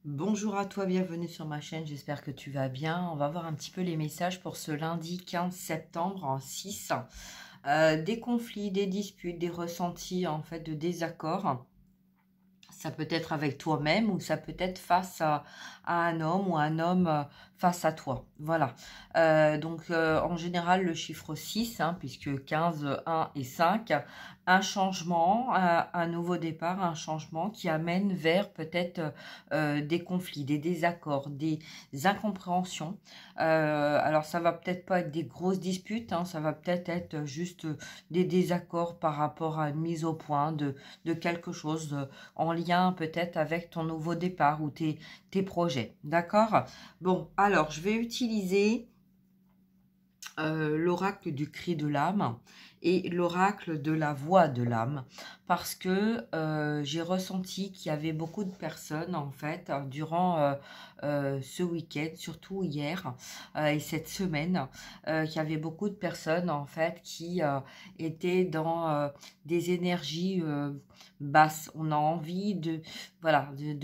Bonjour à toi, bienvenue sur ma chaîne, j'espère que tu vas bien. On va voir un petit peu les messages pour ce lundi 15 septembre en 6. Des conflits, des disputes, des ressentis en fait de désaccord. Ça peut être avec toi-même ou ça peut être face à un homme ou un homme face à toi. Voilà. En général, le chiffre 6, puisque 15, 1 et 5, un changement, un nouveau départ, un changement qui amène vers peut-être des conflits, des désaccords, des incompréhensions. Alors, ça va peut-être pas être des grosses disputes, ça va peut-être être juste des désaccords par rapport à une mise au point de quelque chose en lien peut-être avec ton nouveau départ ou tes projets. D'accord? Bon, alors je vais utiliser l'oracle du cri de l'âme et l'oracle de la voix de l'âme parce que j'ai ressenti qu'il y avait beaucoup de personnes en fait durant ce week-end, surtout hier et cette semaine, qu'il y avait beaucoup de personnes en fait qui étaient dans des énergies basses. On a envie de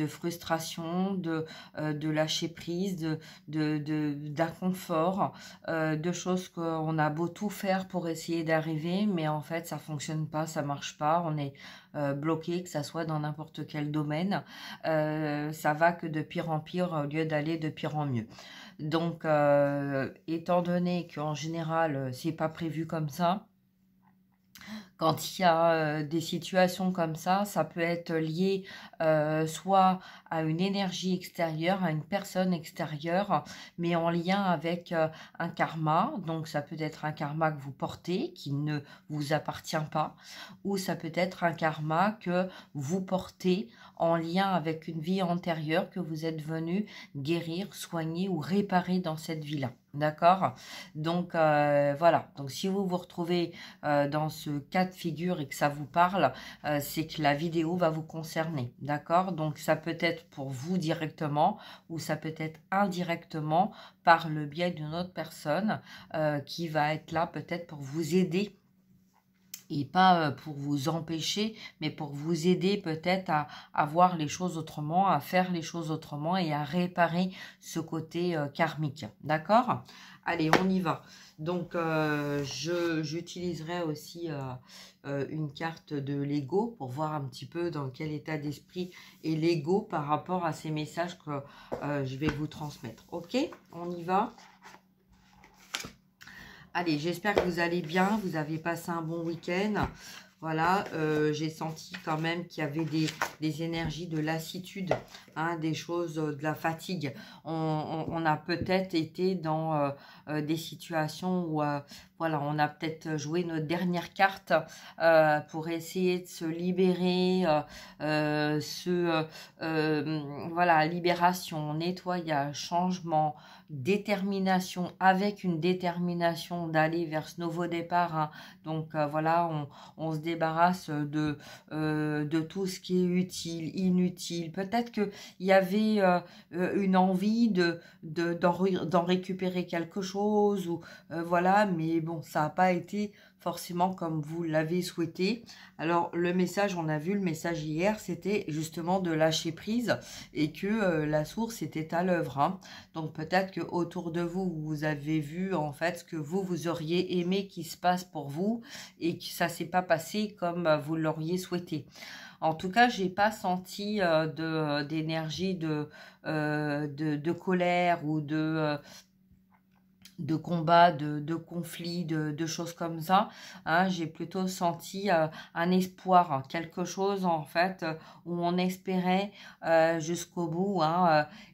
frustration, de lâcher prise, d'inconfort, de choses qu'on a beau tout faire pour essayer d'arriver, mais en fait ça fonctionne pas, ça marche pas, on est bloqué, que ça soit dans n'importe quel domaine, ça va que de pire en pire au lieu d'aller de pire en mieux. Donc étant donné qu'en général c'est pas prévu comme ça, quand il y a des situations comme ça peut être lié soit à une énergie extérieure, à une personne extérieure, mais en lien avec un karma. Donc ça peut être un karma que vous portez, qui ne vous appartient pas, ou ça peut être un karma que vous portez en lien avec une vie antérieure que vous êtes venu guérir, soigner ou réparer dans cette vie-là. D'accord? Donc voilà, donc si vous vous retrouvez dans ce cas de figure et que ça vous parle, c'est que la vidéo va vous concerner, d'accord? Donc ça peut être pour vous directement ou ça peut être indirectement par le biais d'une autre personne qui va être là peut-être pour vous aider et pas pour vous empêcher, mais pour vous aider peut-être à voir les choses autrement, à faire les choses autrement et à réparer ce côté karmique. D'accord? Allez, on y va. Donc, j'utiliserai aussi une carte de l'ego pour voir un petit peu dans quel état d'esprit est l'ego par rapport à ces messages que je vais vous transmettre. Ok? On y va? Allez, j'espère que vous allez bien, vous avez passé un bon week-end. Voilà, j'ai senti quand même qu'il y avait des énergies de lassitude, des choses, de la fatigue. On a peut-être été dans des situations où voilà, on a peut-être joué notre dernière carte pour essayer de se libérer, voilà, libération, nettoyage, changement, détermination, avec une détermination d'aller vers ce nouveau départ. Donc voilà, on se débarrasse de tout ce qui est utile, inutile. Peut-être qu'il y avait une envie d'en récupérer quelque chose, ou voilà, mais bon, ça n'a pas été forcément comme vous l'avez souhaité. Alors le message, on a vu le message hier, c'était justement de lâcher prise et que la source était à l'œuvre. Donc peut-être que autour de vous, vous avez vu en fait ce que vous auriez aimé qu'il se passe pour vous et que ça s'est pas passé comme vous l'auriez souhaité. En tout cas, j'ai pas senti d'énergie de colère ou de combat, de conflits, de choses comme ça. J'ai plutôt senti un espoir, quelque chose en fait où on espérait jusqu'au bout,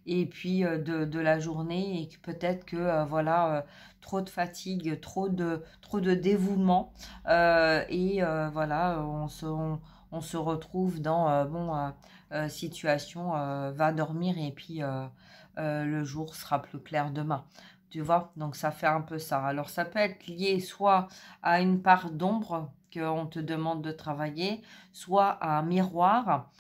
et puis de la journée, et que peut-être que voilà, trop de fatigue, trop de dévouement, voilà, on se retrouve dans situation, va dormir et puis le jour sera plus clair demain. Tu vois, donc ça fait un peu ça. Alors ça peut être lié soit à une part d'ombre qu'on te demande de travailler, soit à un miroir.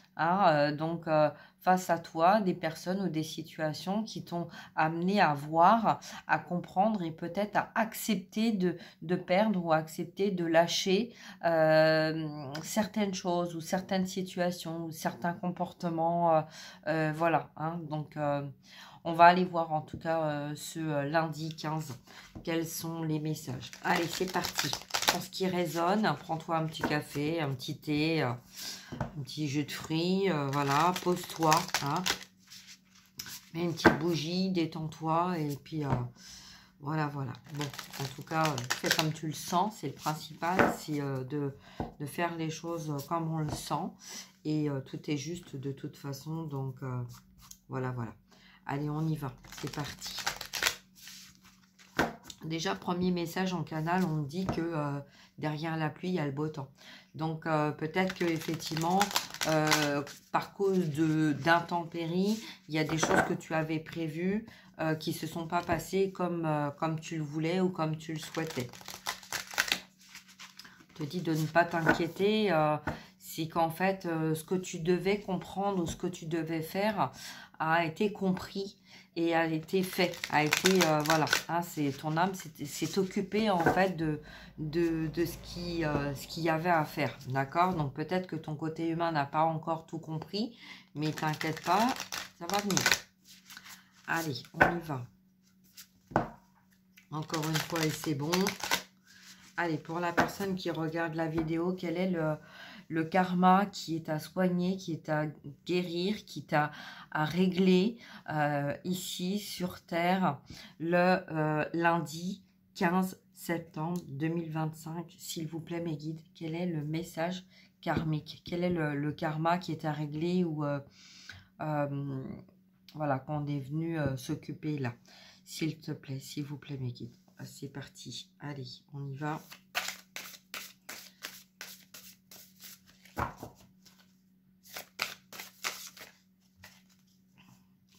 face à toi des personnes ou des situations qui t'ont amené à voir, à comprendre et peut-être à accepter de perdre ou accepter de lâcher certaines choses ou certaines situations ou certains comportements. Voilà, hein, donc on va aller voir en tout cas ce lundi 15 quels sont les messages. Allez, c'est parti. Pour ce qui résonne, prends-toi un petit café, un petit thé, un petit jus de fruits, voilà, pose-toi, hein. Mets une petite bougie, détends-toi et puis voilà, voilà. Bon, en tout cas, fais comme tu le sens, c'est le principal, c'est de faire les choses comme on le sent et tout est juste de toute façon, donc voilà, voilà. Allez, on y va, c'est parti. Déjà, premier message en canal, on dit que derrière la pluie, il y a le beau temps. Donc, peut-être que effectivement, par cause d'intempéries, il y a des choses que tu avais prévues qui ne se sont pas passées comme tu le voulais ou comme tu le souhaitais. Je te dis de ne pas t'inquiéter. C'est qu'en fait, ce que tu devais comprendre ou ce que tu devais faire a été compris et a été fait, a été, voilà, hein, c'est ton âme s'est occupée en fait de ce qu'il y avait à faire, d'accord? Donc peut-être que ton côté humain n'a pas encore tout compris, mais t'inquiète pas, ça va venir. Allez, on y va. Encore une fois, et c'est bon. Allez, pour la personne qui regarde la vidéo, quel est le karma qui est à soigner, qui est à guérir, qui est à régler ici sur Terre le lundi 15 septembre 2025. S'il vous plaît, mes guides, quel est le message karmique? Quel est le karma qui est à régler ou voilà, qu'on est venu s'occuper là? S'il te plaît, s'il vous plaît, mes guides. C'est parti. Allez, on y va.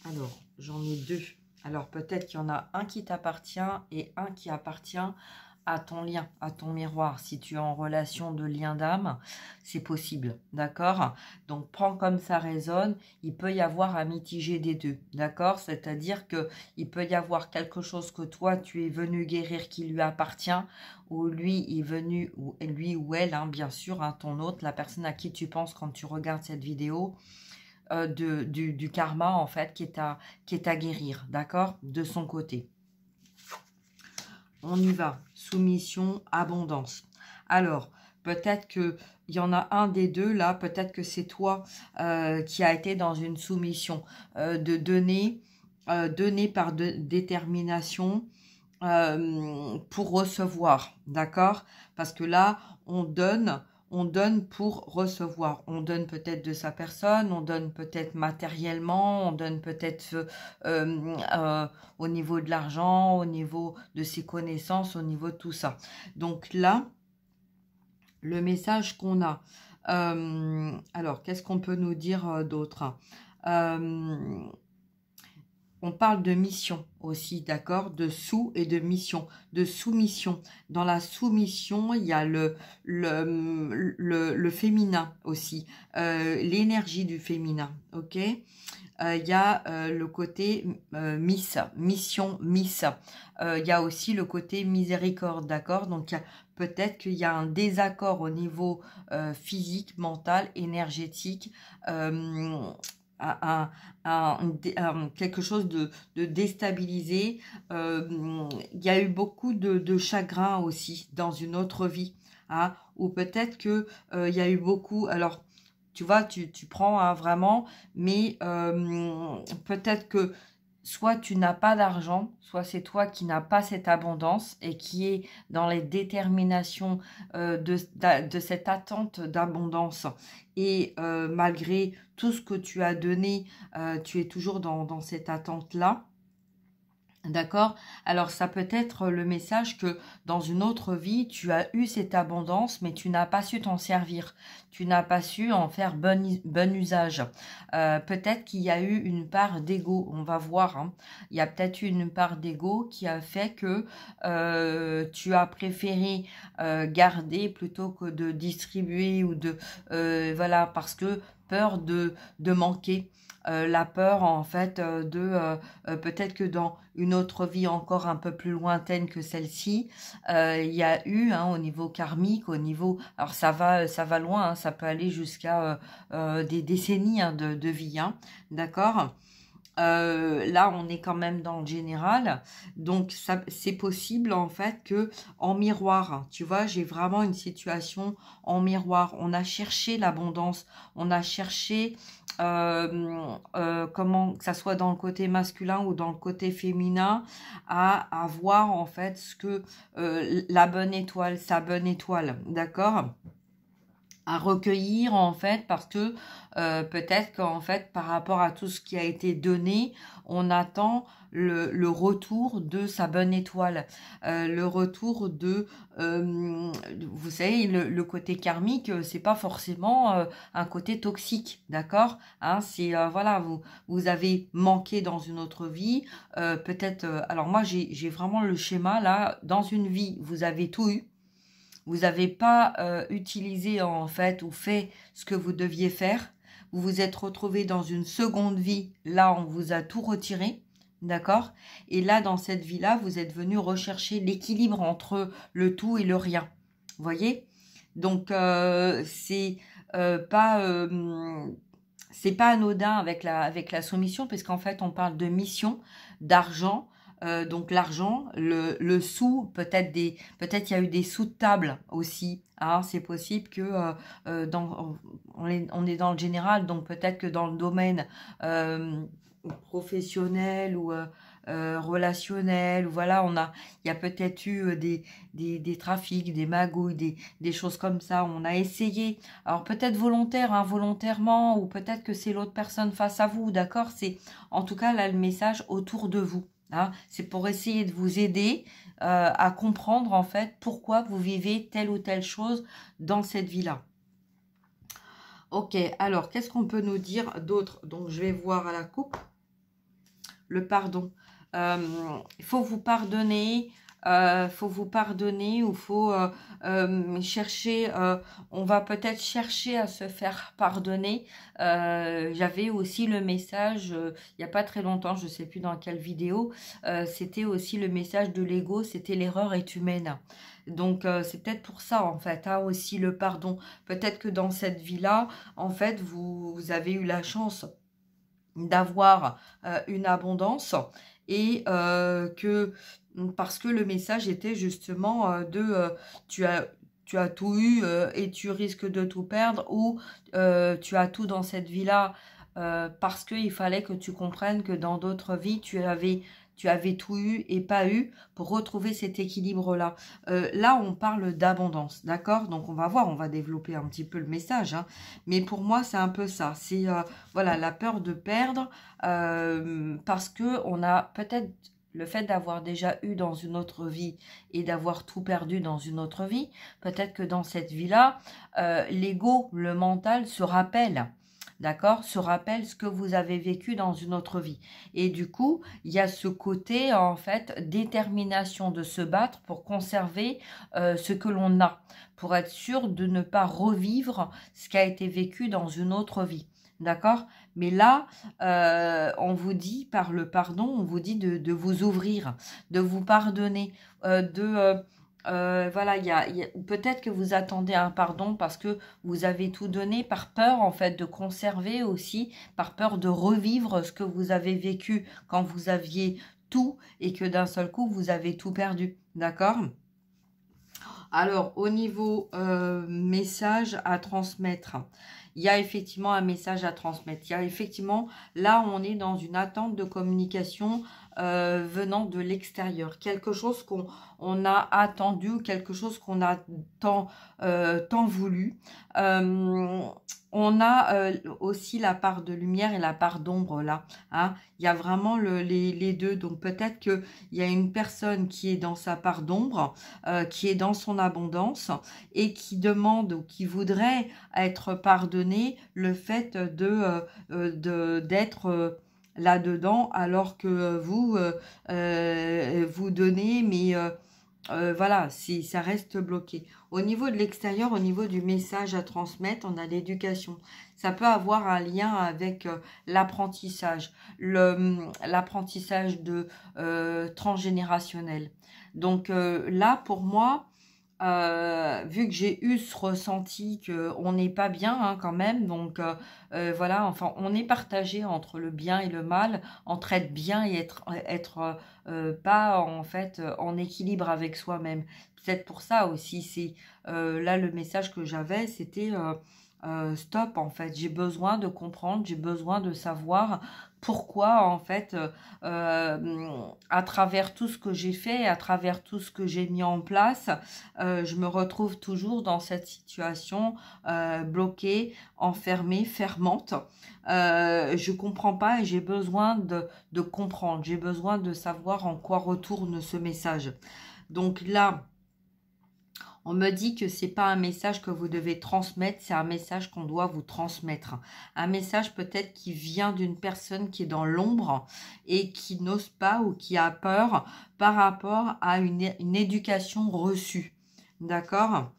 Alors, j'en ai deux. Alors, peut-être qu'il y en a un qui t'appartient et un qui appartient à ton lien, à ton miroir. Si tu es en relation de lien d'âme, c'est possible, d'accord? Donc, prends comme ça résonne. Il peut y avoir à mitiger des deux, d'accord? C'est-à-dire que il peut y avoir quelque chose que toi, tu es venu guérir qui lui appartient, ou lui est venu, ou lui ou elle, hein, bien sûr, hein, ton autre, la personne à qui tu penses quand tu regardes cette vidéo, du karma, en fait, qui est à guérir, d'accord? De son côté. On y va. Soumission, abondance. Alors, peut-être qu'il y en a un des deux, là, peut-être que c'est toi qui a été dans une soumission, de donner, donner par détermination pour recevoir, d'accord? Parce que là, on donne pour recevoir. On donne peut-être de sa personne, on donne peut-être matériellement, on donne peut-être au niveau de l'argent, au niveau de ses connaissances, au niveau de tout ça. Donc là, le message qu'on a. Alors, qu'est-ce qu'on peut nous dire d'autre? On parle de mission aussi, d'accord? De sous et de mission, de soumission. Dans la soumission, il y a le féminin aussi, l'énergie du féminin, ok? Il y a le côté mission, miss. Il y a aussi le côté miséricorde, d'accord? Donc, peut-être qu'il y a un désaccord au niveau physique, mental, énergétique, quelque chose de déstabilisé. Il y a eu beaucoup de chagrin aussi dans une autre vie, hein, ou peut-être que il y a eu beaucoup, alors tu vois, tu prends hein, vraiment, mais peut-être que soit tu n'as pas d'argent, soit c'est toi qui n'as pas cette abondance et qui est dans les déterminations de cette attente d'abondance. Et malgré tout ce que tu as donné, tu es toujours dans cette attente-là. D'accord? Alors, ça peut être le message que dans une autre vie, tu as eu cette abondance, mais tu n'as pas su t'en servir. Tu n'as pas su en faire bon usage. Peut-être qu'il y a eu une part d'ego. On va voir. Hein. Il y a peut-être eu une part d'ego qui a fait que tu as préféré garder plutôt que de distribuer ou de... voilà, parce que peur de manquer. la peur en fait peut-être que dans une autre vie encore un peu plus lointaine que celle-ci, il y a eu au niveau karmique, au niveau, alors ça va loin, ça peut aller jusqu'à des décennies de vie, d'accord. Là, on est quand même dans le général, donc ça, c'est possible en fait que en miroir, tu vois, j'ai vraiment une situation en miroir. On a cherché l'abondance, on a cherché comment que ça soit dans le côté masculin ou dans le côté féminin, à voir en fait ce que la bonne étoile, sa bonne étoile, d'accord, à recueillir en fait, parce que peut-être qu'en fait par rapport à tout ce qui a été donné, on attend le retour de sa bonne étoile, le retour de vous savez, le côté karmique, c'est pas forcément un côté toxique, d'accord, c'est voilà, vous avez manqué dans une autre vie, peut-être alors moi j'ai vraiment le schéma là, dans une vie vous avez tout eu. Vous n'avez pas utilisé en fait ou fait ce que vous deviez faire. Vous vous êtes retrouvé dans une seconde vie. Là, on vous a tout retiré. D'accord? Et là, dans cette vie-là, vous êtes venu rechercher l'équilibre entre le tout et le rien. Vous voyez? Donc, c'est pas anodin avec la soumission, parce qu'en fait, on parle de mission, d'argent. Donc l'argent, le sou, peut-être il y a eu des sous de table aussi. C'est possible que on est dans le général, donc peut-être que dans le domaine professionnel ou relationnel, voilà, il y a peut-être eu des trafics, des magouilles, des choses comme ça. On a essayé, alors peut-être volontaire, involontairement, ou peut-être que c'est l'autre personne face à vous, d'accord? C'est en tout cas là le message autour de vous. C'est pour essayer de vous aider à comprendre en fait pourquoi vous vivez telle ou telle chose dans cette vie-là. Ok, alors qu'est-ce qu'on peut nous dire d'autre? Donc je vais voir à la coupe. Le pardon. Il faut vous pardonner. Ou faut chercher, on va peut-être chercher à se faire pardonner. J'avais aussi le message, il n'y a pas très longtemps, je ne sais plus dans quelle vidéo, c'était aussi le message de l'ego, c'était l'erreur est humaine. Donc c'est peut-être pour ça en fait, aussi le pardon. Peut-être que dans cette vie-là, en fait, vous avez eu la chance d'avoir une abondance, et parce que le message était justement tu as tout eu et tu risques de tout perdre, ou tu as tout dans cette vie-là parce qu'il fallait que tu comprennes que dans d'autres vies tu avais tout eu et pas eu, pour retrouver cet équilibre-là. Là, on parle d'abondance, d'accord? Donc, on va voir, on va développer un petit peu le message. Mais pour moi, c'est un peu ça. C'est, voilà, la peur de perdre, parce que on a peut-être le fait d'avoir déjà eu dans une autre vie et d'avoir tout perdu dans une autre vie. Peut-être que dans cette vie-là, l'ego, le mental se rappelle. D'accord, se rappelle ce que vous avez vécu dans une autre vie. Et du coup, il y a ce côté, en fait, détermination de se battre pour conserver ce que l'on a, pour être sûr de ne pas revivre ce qui a été vécu dans une autre vie. D'accord? Mais là, on vous dit, par le pardon, on vous dit de vous ouvrir, de vous pardonner, voilà, peut-être que vous attendez un pardon parce que vous avez tout donné, par peur en fait de conserver aussi, par peur de revivre ce que vous avez vécu quand vous aviez tout et que d'un seul coup vous avez tout perdu, d'accord? Alors au niveau message à transmettre, il y a effectivement un message à transmettre. Il y a effectivement, là on est dans une attente de communication venant de l'extérieur. Quelque chose qu'on a attendu, quelque chose qu'on a tant voulu. On a aussi la part de lumière et la part d'ombre là. Il y a vraiment les deux. Donc peut-être qu'il y a une personne qui est dans sa part d'ombre, qui est dans son abondance et qui demande ou qui voudrait être pardonné le fait d'être là-dedans, alors que vous donnez, mais voilà, si ça reste bloqué. Au niveau de l'extérieur, au niveau du message à transmettre, on a l'éducation. Ça peut avoir un lien avec l'apprentissage, l'apprentissage de transgénérationnel. Donc là, pour moi, vu que j'ai eu ce ressenti qu'on n'est pas bien hein, quand même, donc voilà, enfin, on est partagé entre le bien et le mal, entre être bien et être pas en fait en équilibre avec soi-même. Peut-être pour ça aussi, c'est là le message que j'avais, c'était stop en fait, j'ai besoin de comprendre, j'ai besoin de savoir pourquoi en fait à travers tout ce que j'ai fait, à travers tout ce que j'ai mis en place, je me retrouve toujours dans cette situation bloquée, enfermée, fermante. Je comprends pas et j'ai besoin de comprendre, j'ai besoin de savoir en quoi retourne ce message. Donc là, on me dit que c'est pas un message que vous devez transmettre, c'est un message qu'on doit vous transmettre. Un message peut-être qui vient d'une personne qui est dans l'ombre et qui n'ose pas ou qui a peur par rapport à une éducation reçue. D'accord?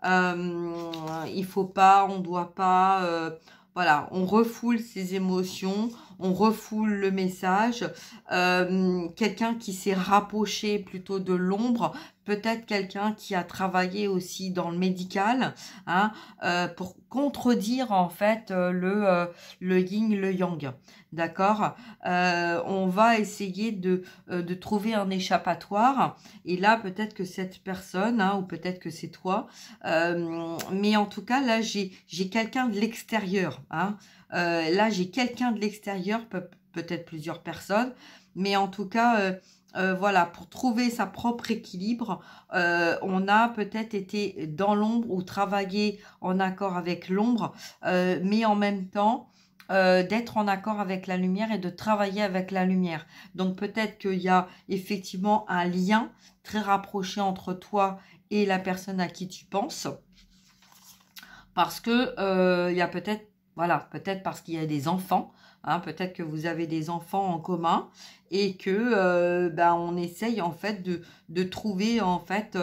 Il faut pas, on doit pas... voilà, on refoule ses émotions, on refoule le message. Quelqu'un qui s'est rapproché plutôt de l'ombre, peut-être quelqu'un qui a travaillé aussi dans le médical, hein, pour contredire en fait le yin, le yang. D'accord? On va essayer de trouver un échappatoire. Et là, peut-être que cette personne, hein, ou peut-être que c'est toi, mais en tout cas, là, j'ai quelqu'un de l'extérieur. Hein. Là, j'ai quelqu'un de l'extérieur, peut-être plusieurs personnes, mais en tout cas, voilà, pour trouver sa propre équilibre, on a peut-être été dans l'ombre ou travaillé en accord avec l'ombre, mais en même temps, d'être en accord avec la lumière et de travailler avec la lumière. Donc peut-être qu'il y a effectivement un lien très rapproché entre toi et la personne à qui tu penses, parce que il y a peut-être, voilà, peut-être parce qu'il y a des enfants, hein, peut-être que vous avez des enfants en commun et que ben, on essaye en fait de trouver en fait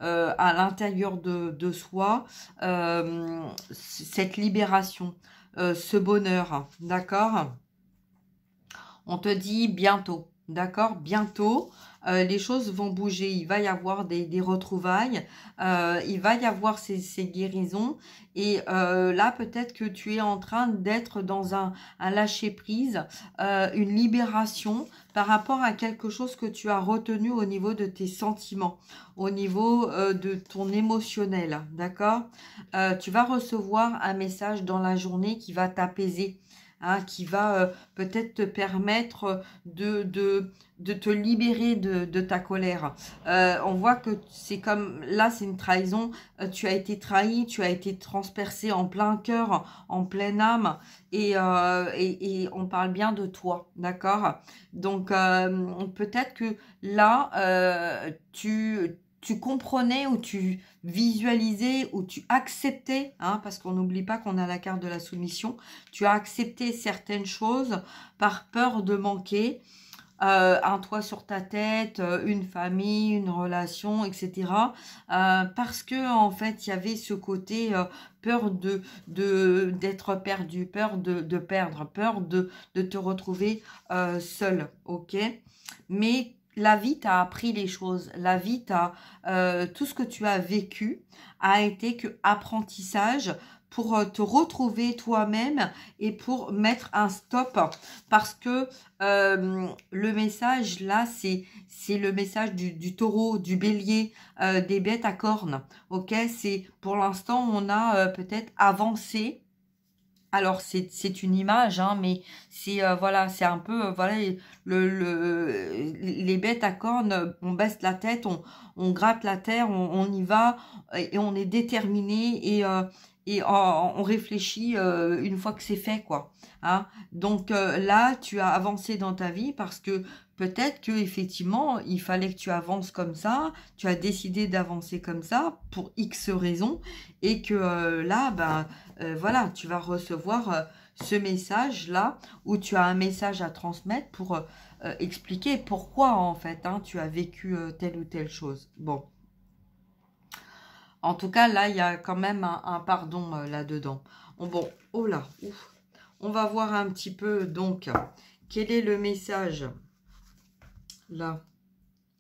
à l'intérieur de soi cette libération, ce bonheur, d'accord? On te dit bientôt, d'accord? Bientôt, les choses vont bouger. Il va y avoir des retrouvailles. Il va y avoir ces guérisons. Et là, peut-être que tu es en train d'être dans un lâcher-prise, une libération par rapport à quelque chose que tu as retenu au niveau de tes sentiments, au niveau de ton émotionnel, d'accord? Tu vas recevoir un message dans la journée qui va t'apaiser. Hein, qui va peut-être te permettre de te libérer de ta colère. On voit que c'est comme, là c'est une trahison, tu as été trahi, tu as été transpercé en plein cœur, en pleine âme, et on parle bien de toi, d'accord? Donc peut-être que là, tu comprenais ou tu visualisais ou tu acceptais, hein, parce qu'on n'oublie pas qu'on a la carte de la soumission, tu as accepté certaines choses par peur de manquer, un toit sur ta tête, une famille, une relation, etc. Parce que en fait, il y avait ce côté peur d'être perdu, peur de perdre, peur de te retrouver seul, ok? Mais la vie t'a appris les choses, la vie t'a tout ce que tu as vécu a été que apprentissage pour te retrouver toi-même et pour mettre un stop, parce que le message là c'est le message du taureau, du bélier, des bêtes à cornes, ok? C'est pour l'instant on a peut-être avancé. Alors c'est une image, hein, mais c'est voilà, c'est un peu voilà les bêtes à cornes, on baisse la tête, on gratte la terre, on y va et on est déterminé et on réfléchit une fois que c'est fait quoi. Hein. Donc là tu as avancé dans ta vie parce que peut-être que effectivement il fallait que tu avances comme ça, tu as décidé d'avancer comme ça pour X raisons et que là ben voilà, tu vas recevoir ce message-là, où tu as un message à transmettre pour expliquer pourquoi, en fait, hein, tu as vécu telle ou telle chose. Bon. En tout cas, là, il y a quand même un pardon là-dedans. Bon, oh là, ouf. On va voir un petit peu, donc, quel est le message, là.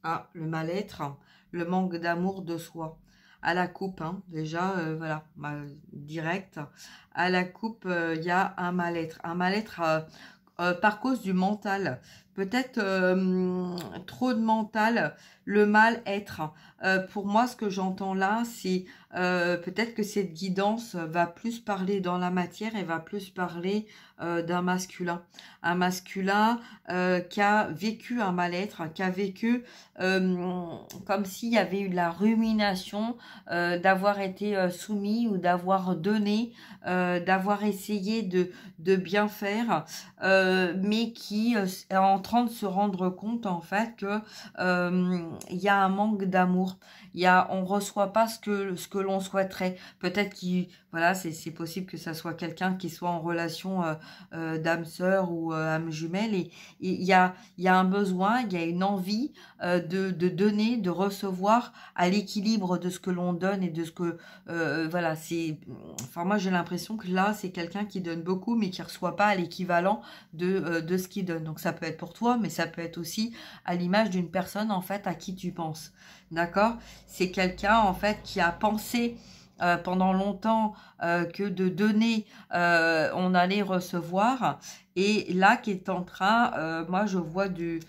Ah, le mal-être, le manque d'amour de soi. À la coupe, hein, déjà, voilà, direct. À la coupe, il y a un mal-être. Un mal-être par cause du mental. Peut-être trop de mental, le mal-être. Pour moi, ce que j'entends là, c'est peut-être que cette guidance va plus parler dans la matière et va plus parler d'un masculin. Un masculin qui a vécu un mal-être, qui a vécu comme s'il y avait eu de la rumination, d'avoir été soumis ou d'avoir donné, d'avoir essayé de bien faire, mais qui est en train de se rendre compte en fait que il y a un manque d'amour. On reçoit pas ce que l'on souhaiterait. Peut-être qu'il, voilà, c'est possible que ça soit quelqu'un qui soit en relation d'âme sœur ou âme jumelle, et il y a un besoin, il y a une envie de donner, de recevoir à l'équilibre de ce que l'on donne et de ce que voilà, enfin moi j'ai l'impression que là c'est quelqu'un qui donne beaucoup mais qui reçoit pas à l'équivalent de ce qu'il donne. Donc ça peut être pour toi, mais ça peut être aussi à l'image d'une personne en fait à qui tu penses. D'accord? C'est quelqu'un en fait qui a pensé pendant longtemps que de donner, on allait recevoir, et là qui est en train, moi je vois du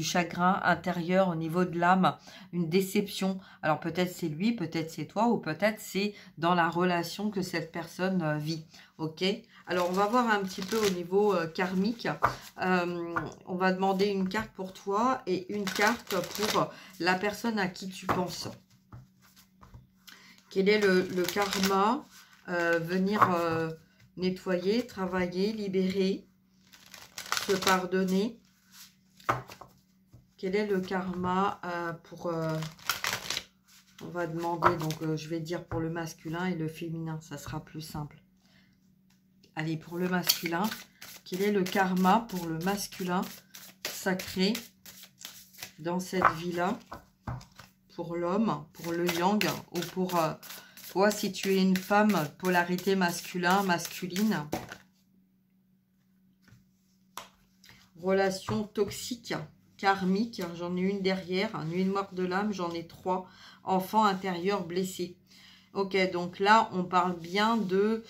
chagrin intérieur au niveau de l'âme, une déception. Alors peut-être c'est lui, peut-être c'est toi, ou peut-être c'est dans la relation que cette personne vit. Ok? Alors on va voir un petit peu au niveau karmique. On va demander une carte pour toi et une carte pour la personne à qui tu penses. Quel est le karma? Venir nettoyer, travailler, libérer, se pardonner. Quel est le karma pour... on va demander, donc je vais dire pour le masculin et le féminin, ça sera plus simple. Allez, pour le masculin, quel est le karma pour le masculin sacré dans cette vie-là? Pour l'homme, pour le yang, ou pour toi si tu es une femme, polarité masculin, masculine. Relation toxique, karmique, j'en ai une derrière, nuit noire de l'âme, j'en ai 3. Enfant intérieur blessé. Ok, donc là, on parle bien de...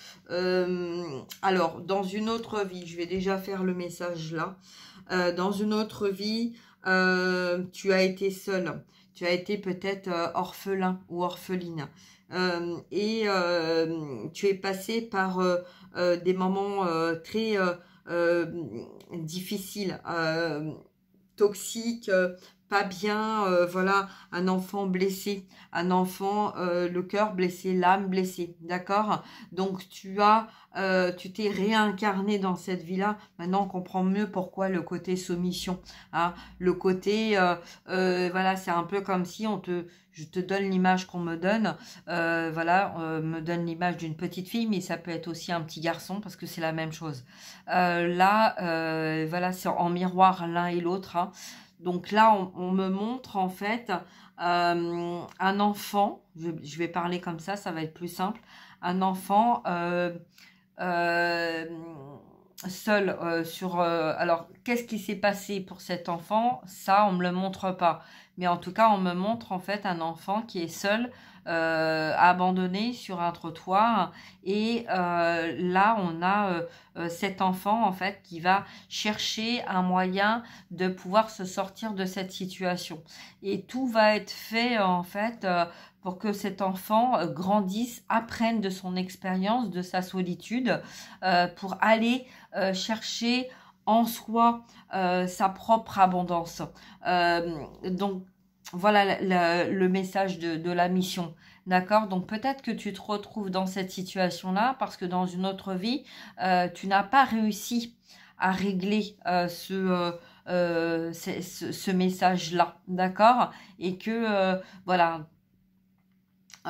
alors, dans une autre vie, je vais déjà faire le message là. Dans une autre vie, tu as été seul. Tu as été peut-être orphelin ou orpheline. Et tu es passé par des moments très difficiles, toxiques, pas bien, voilà, un enfant blessé, un enfant, le cœur blessé, l'âme blessée, d'accord? Donc tu t'es réincarné dans cette vie-là. Maintenant on comprend mieux pourquoi le côté soumission, hein, le côté, voilà, c'est un peu comme si je te donne l'image qu'on me donne, voilà, me donne l'image d'une petite fille, mais ça peut être aussi un petit garçon parce que c'est la même chose. Là, voilà, c'est en miroir l'un et l'autre, hein. Donc là, on me montre en fait un enfant, je vais parler comme ça va être plus simple, un enfant seul alors, qu'est-ce qui s'est passé pour cet enfant? Ça, on me le montre pas. Mais en tout cas, on me montre en fait un enfant qui est seul, abandonné sur un trottoir. Et là, on a cet enfant en fait qui va chercher un moyen de pouvoir se sortir de cette situation. Et tout va être fait en fait pour que cet enfant grandisse, apprenne de son expérience, de sa solitude, pour aller chercher en soi sa propre abondance. Donc, voilà le message de la mission. D'accord? Donc, peut-être que tu te retrouves dans cette situation-là parce que dans une autre vie, tu n'as pas réussi à régler ce message-là. D'accord? Et que, voilà,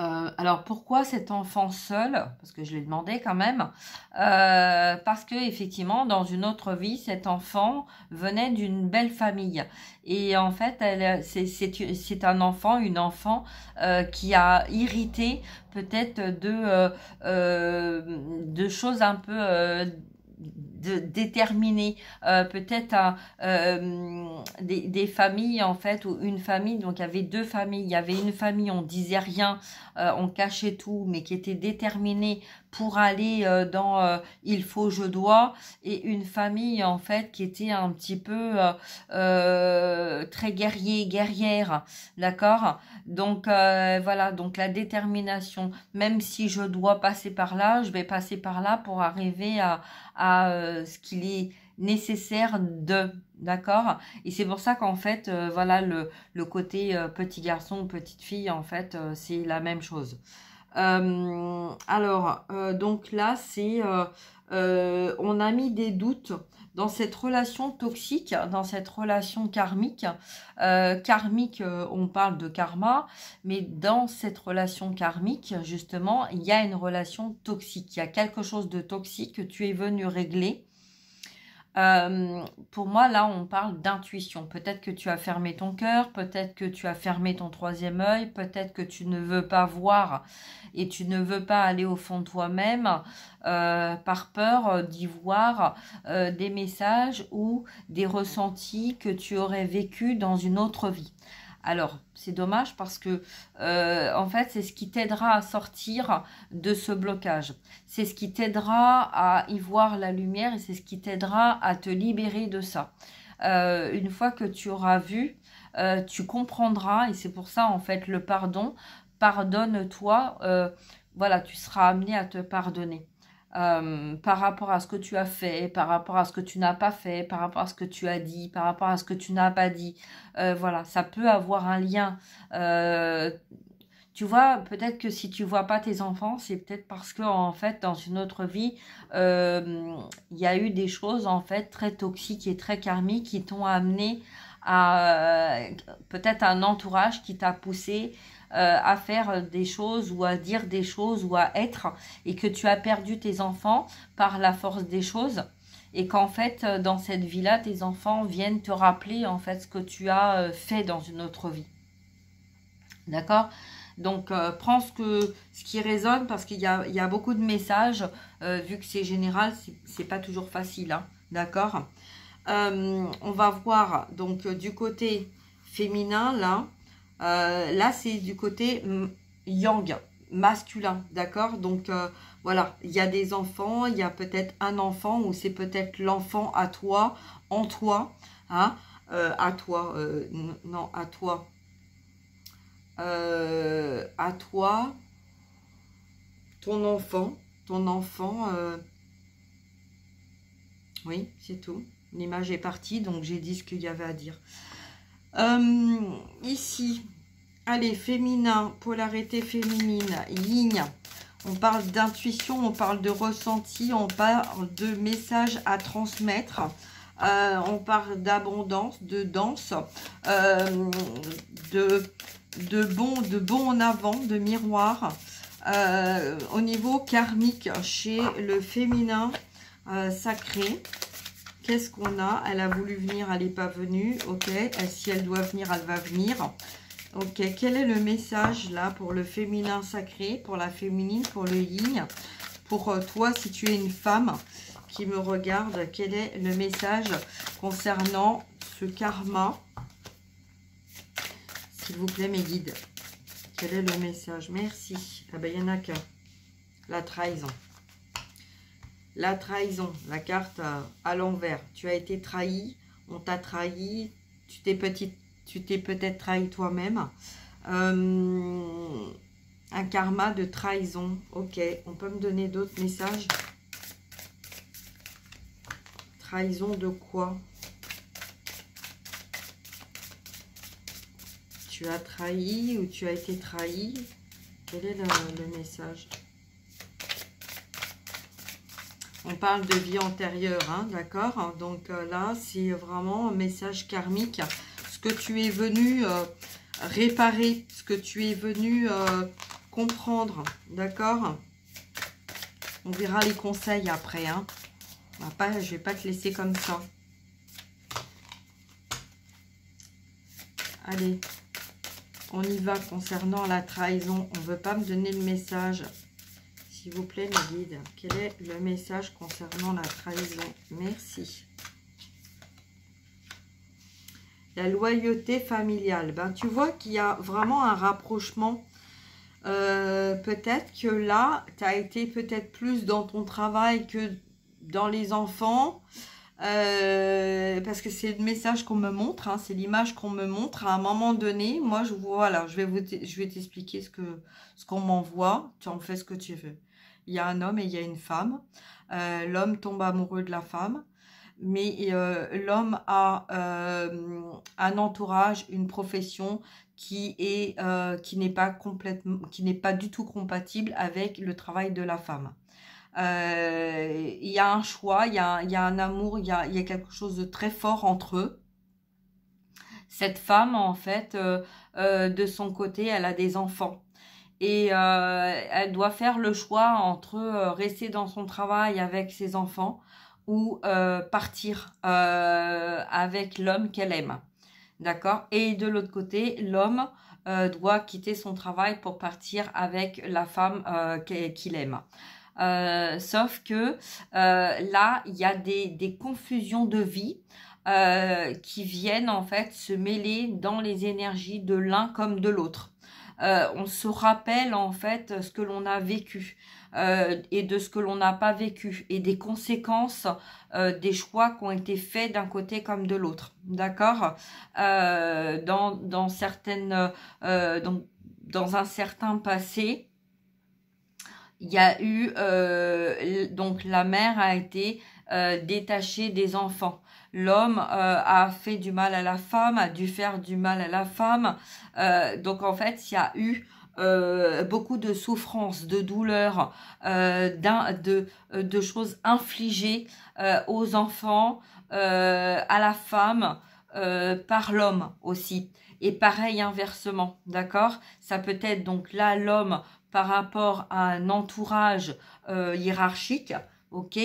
Alors pourquoi cet enfant seul? Parce que je l'ai demandé quand même. Parce que effectivement, dans une autre vie, cet enfant venait d'une belle famille. Et en fait, c'est un enfant, une enfant qui a hérité peut-être de choses un peu déterminées. Peut-être des familles en fait, ou une famille. Donc il y avait deux familles. Il y avait une famille, on disait rien, on cachait tout, mais qui était déterminée pour aller dans il faut, je dois, et une famille en fait qui était un petit peu très guerrière, d'accord? Donc voilà, donc la détermination, même si je dois passer par là, je vais passer par là pour arriver à ce qu'il est nécessaire de, d'accord? Et c'est pour ça qu'en fait, voilà, le côté petit garçon, petite fille, en fait, c'est la même chose. Donc là, on a mis des doutes dans cette relation toxique, dans cette relation karmique. On parle de karma, mais dans cette relation karmique, justement, il y a une relation toxique. Il y a quelque chose de toxique que tu es venu régler. Pour moi, là, on parle d'intuition. Peut-être que tu as fermé ton cœur, peut-être que tu as fermé ton troisième œil, peut-être que tu ne veux pas voir et tu ne veux pas aller au fond de toi-même par peur d'y voir des messages ou des ressentis que tu aurais vécu dans une autre vie. Alors, c'est dommage parce que, en fait, c'est ce qui t'aidera à sortir de ce blocage. C'est ce qui t'aidera à y voir la lumière et c'est ce qui t'aidera à te libérer de ça. Une fois que tu auras vu, tu comprendras, et c'est pour ça, en fait, le pardon, pardonne-toi, voilà, tu seras amené à te pardonner. Par rapport à ce que tu as fait, par rapport à ce que tu n'as pas fait, par rapport à ce que tu as dit, par rapport à ce que tu n'as pas dit. Voilà, ça peut avoir un lien. Tu vois, peut-être que si tu vois pas tes enfants, c'est peut-être parce que en fait, dans une autre vie, il y a eu des choses en fait très toxiques et très karmiques qui t'ont amené à peut-être un entourage qui t'a poussé à faire des choses ou à dire des choses ou à être, et que tu as perdu tes enfants par la force des choses, et qu'en fait dans cette vie-là, tes enfants viennent te rappeler en fait ce que tu as fait dans une autre vie. D'accord? Donc prends ce qui résonne, parce qu'il y a beaucoup de messages, vu que c'est général, c'est pas toujours facile, hein, d'accord? On va voir donc du côté féminin là. Là, c'est du côté yang, masculin, d'accord? Donc, voilà, il y a des enfants, il y a peut-être un enfant, ou c'est peut-être l'enfant à toi, en toi, hein? À toi, non, à toi. À toi, ton enfant, oui, c'est tout. L'image est partie, donc j'ai dit ce qu'il y avait à dire. Ici, allez, féminin, polarité féminine, yin. On parle d'intuition, on parle de ressenti, on parle de messages à transmettre. On parle d'abondance, de danse, de bon en avant, de miroir. Au niveau karmique, chez le féminin sacré, qu'est-ce qu'on a? Elle a voulu venir, elle n'est pas venue. Ok, si elle doit venir, elle va venir. Ok, quel est le message là pour le féminin sacré, pour la féminine, pour le yin? Pour toi, si tu es une femme qui me regarde, quel est le message concernant ce karma? S'il vous plaît, mes guides. Quel est le message? Merci. Ah ben, il n'y en a qu'un. La trahison. La trahison, la carte à l'envers. Tu as été trahi, on t'a trahi, tu t'es peut-être trahi toi-même. Un karma de trahison. Ok, on peut me donner d'autres messages? Trahison de quoi? Tu as trahi ou tu as été trahi? Quel est le message? On parle de vie antérieure, hein, d'accord? Donc là, c'est vraiment un message karmique. Ce que tu es venu réparer, ce que tu es venu comprendre, d'accord? On verra les conseils après, hein. Je vais pas te laisser comme ça. Allez, on y va concernant la trahison. On ne veut pas me donner le message. S'il vous plaît, mes guides, quel est le message concernant la trahison? Merci. La loyauté familiale. Ben, tu vois qu'il y a vraiment un rapprochement. Peut-être que là, tu as été peut-être plus dans ton travail que dans les enfants. Parce que c'est le message qu'on me montre, hein, c'est l'image qu'on me montre. À un moment donné, moi, voilà, je vais t'expliquer ce qu'on m'envoie. Tu en fais ce que tu veux. Il y a un homme et il y a une femme. L'homme tombe amoureux de la femme. Mais l'homme a un entourage, une profession qui n'est pas du tout compatible avec le travail de la femme. Il y a un choix, il y a un amour, il y a quelque chose de très fort entre eux. Cette femme, en fait, de son côté, elle a des enfants. Et elle doit faire le choix entre rester dans son travail avec ses enfants ou partir avec l'homme qu'elle aime. D'accord? Et de l'autre côté, l'homme doit quitter son travail pour partir avec la femme qu'il aime. Sauf que là, il y a des confusions de vie qui viennent en fait se mêler dans les énergies de l'un comme de l'autre. On se rappelle en fait ce que l'on a vécu et de ce que l'on n'a pas vécu et des conséquences des choix qui ont été faits d'un côté comme de l'autre. D'accord? Dans un certain passé, il y a eu, donc la mère a été détachée des enfants. L'homme a fait du mal à la femme, a dû faire du mal à la femme. Donc en fait, il y a eu beaucoup de souffrances, de douleurs, de choses infligées aux enfants, à la femme, par l'homme aussi. Et pareil inversement, d'accord? Ça peut être donc là l'homme par rapport à un entourage hiérarchique, ok?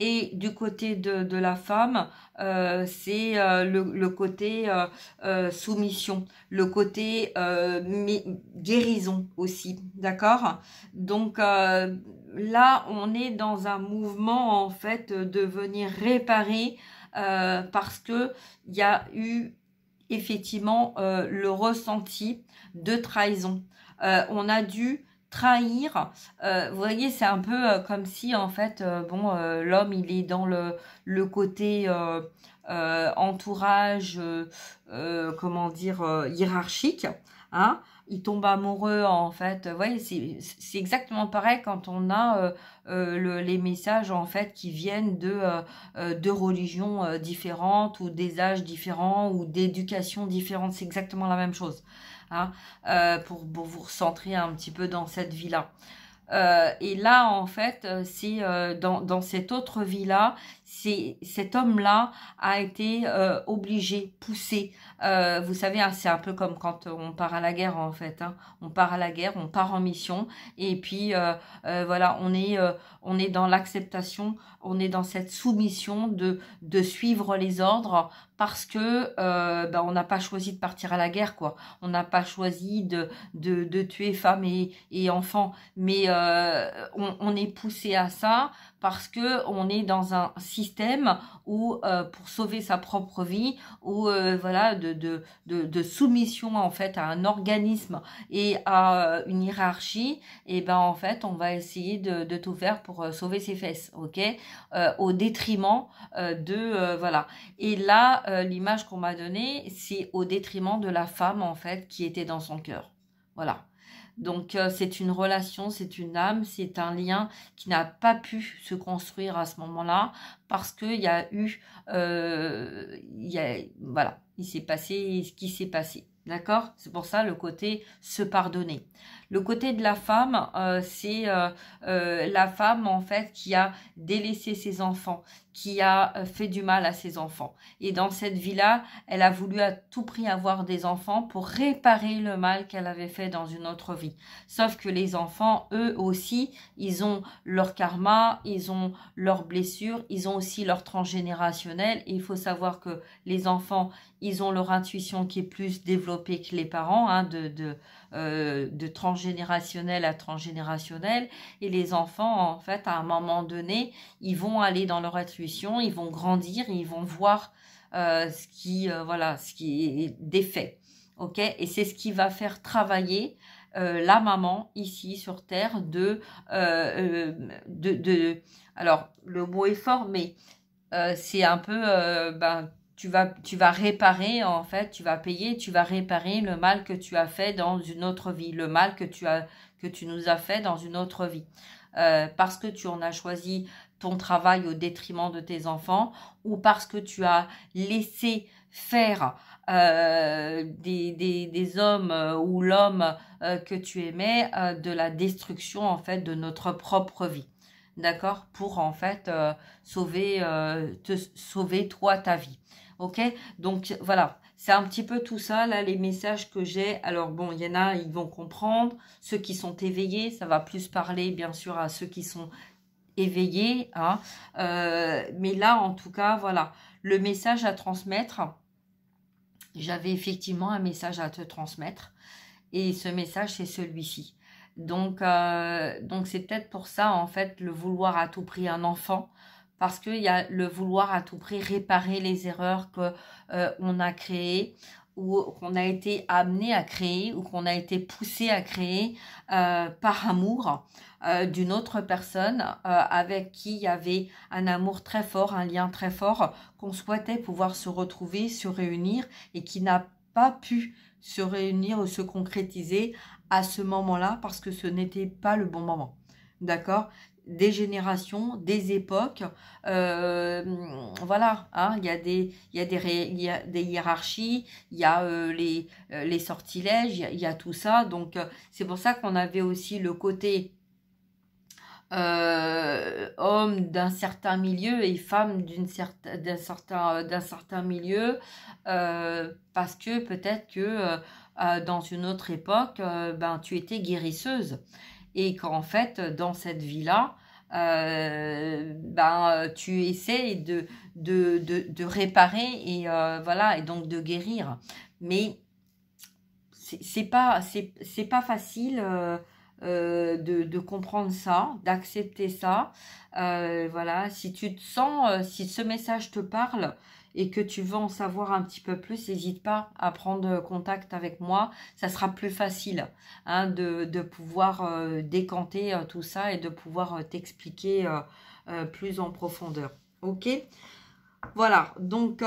Et du côté de la femme, c'est le côté soumission, le côté guérison aussi, d'accord? Donc là, on est dans un mouvement en fait de venir réparer parce que il y a eu effectivement le ressenti de trahison. On a dû trahir, vous voyez, c'est un peu comme si en fait, l'homme il est dans le côté entourage, comment dire, hiérarchique, hein, il tombe amoureux en fait, vous voyez, c'est exactement pareil quand on a les messages en fait qui viennent de religions différentes ou des âges différents ou d'éducation différente, c'est exactement la même chose. Hein, pour vous recentrer un petit peu dans cette vie-là. Et là, en fait, c'est dans cette autre vie-là, cet homme-là a été obligé, poussé. Vous savez, hein, c'est un peu comme quand on part à la guerre, en fait. Hein. On part à la guerre, on part en mission, et puis voilà, on est dans l'acceptation, on est dans cette soumission de suivre les ordres parce que on n'a pas choisi de partir à la guerre, quoi. On n'a pas choisi de tuer femmes et enfants, mais on est poussé à ça parce que on est dans un système où pour sauver sa propre vie, où voilà de soumission en fait à un organisme et à une hiérarchie, et ben en fait on va essayer de tout faire pour sauver ses fesses, ok, au détriment voilà. Et là l'image qu'on m'a donnée, c'est au détriment de la femme en fait qui était dans son cœur, voilà. Donc c'est une relation, c'est une âme, c'est un lien qui n'a pas pu se construire à ce moment-là parce qu'il y a eu, voilà, il s'est passé ce qui s'est passé. D'accord? C'est pour ça le côté se pardonner. Le côté de la femme, c'est la femme en fait qui a délaissé ses enfants, qui a fait du mal à ses enfants. Et dans cette vie-là, elle a voulu à tout prix avoir des enfants pour réparer le mal qu'elle avait fait dans une autre vie. Sauf que les enfants, eux aussi, ils ont leur karma, ils ont leurs blessures, ils ont aussi leur transgénérationnel. Et il faut savoir que les enfants, ils ont leur intuition qui est plus développée que les parents, hein, de transgénérationnel à transgénérationnel. Et les enfants, en fait, à un moment donné, ils vont aller dans leur intuition, ils vont grandir, ils vont voir voilà, ce qui est défait. Ok? Et c'est ce qui va faire travailler la maman ici sur Terre alors le mot est fort, mais c'est un peu tu vas réparer, en fait, tu vas payer, tu vas réparer le mal que tu as fait dans une autre vie, le mal que tu nous as fait dans une autre vie. Parce que tu en as choisi ton travail au détriment de tes enfants, ou parce que tu as laissé faire des hommes ou l'homme que tu aimais de la destruction, en fait, de notre propre vie. D'accord? Pour en fait te sauver toi ta vie. Ok? Donc voilà, c'est un petit peu tout ça là, les messages que j'ai. Alors bon, il y en a, ils vont comprendre. Ceux qui sont éveillés, ça va plus parler bien sûr à ceux qui sont éveillés, hein. Mais là, en tout cas, voilà, le message à transmettre. J'avais effectivement un message à te transmettre. Et ce message, c'est celui-ci. Donc c'est peut-être pour ça, en fait, le vouloir à tout prix un enfant. Parce qu'il y a le vouloir à tout prix réparer les erreurs qu'on a créées, ou qu'on a été amené à créer, ou qu'on a été poussé à créer par amour d'une autre personne avec qui il y avait un amour très fort, un lien très fort, qu'on souhaitait pouvoir se retrouver, se réunir, et qui n'a pas pu se réunir ou se concrétiser à ce moment-là parce que ce n'était pas le bon moment. D'accord? Des générations, des époques, voilà, hein, il y a des hiérarchies, il y a les sortilèges, il y a tout ça. Donc, c'est pour ça qu'on avait aussi le côté hommes d'un certain milieu et femmes d'un certain milieu, parce que peut-être que dans une autre époque, tu étais guérisseuse, et qu'en fait, dans cette vie-là, tu essaies de réparer et voilà, et donc de guérir. Mais c'est pas facile de comprendre ça, d'accepter ça. Voilà, si tu te sens, si ce message te parle et que tu veux en savoir un petit peu plus, n'hésite pas à prendre contact avec moi. Ça sera plus facile, hein, de pouvoir décanter tout ça et de pouvoir t'expliquer plus en profondeur. Ok? Voilà, donc